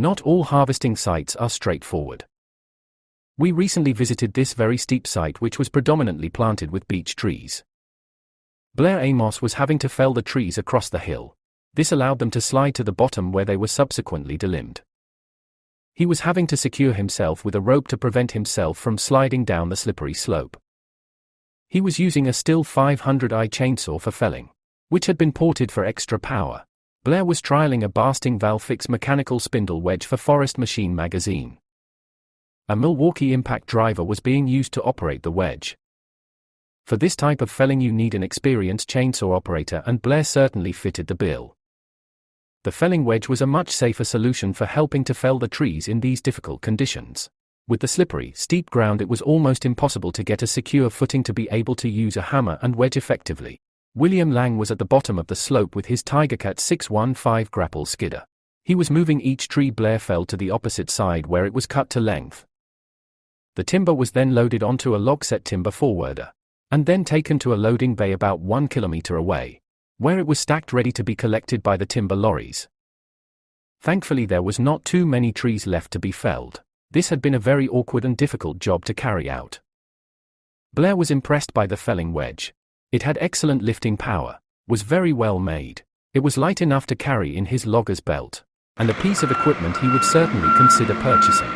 Not all harvesting sites are straightforward. We recently visited this very steep site which was predominantly planted with beech trees. Blair Amos was having to fell the trees across the hill. This allowed them to slide to the bottom where they were subsequently delimbed. He was having to secure himself with a rope to prevent himself from sliding down the slippery slope. He was using a Stihl 500i chainsaw for felling, which had been ported for extra power. Blair was trialing a BaSt-Ing ValFix mechanical spindle wedge for Forest Machine magazine. A Milwaukee impact driver was being used to operate the wedge. For this type of felling you need an experienced chainsaw operator, and Blair certainly fitted the bill. The felling wedge was a much safer solution for helping to fell the trees in these difficult conditions. With the slippery, steep ground it was almost impossible to get a secure footing to be able to use a hammer and wedge effectively. William Lang was at the bottom of the slope with his Tigercat 615 grapple skidder. He was moving each tree Blair felled to the opposite side where it was cut to length. The timber was then loaded onto a log-set timber forwarder, and then taken to a loading bay about 1 kilometer away, where it was stacked ready to be collected by the timber lorries. Thankfully there was not too many trees left to be felled. This had been a very awkward and difficult job to carry out. Blair was impressed by the felling wedge. It had excellent lifting power, was very well made. It was light enough to carry in his logger's belt, and a piece of equipment he would certainly consider purchasing.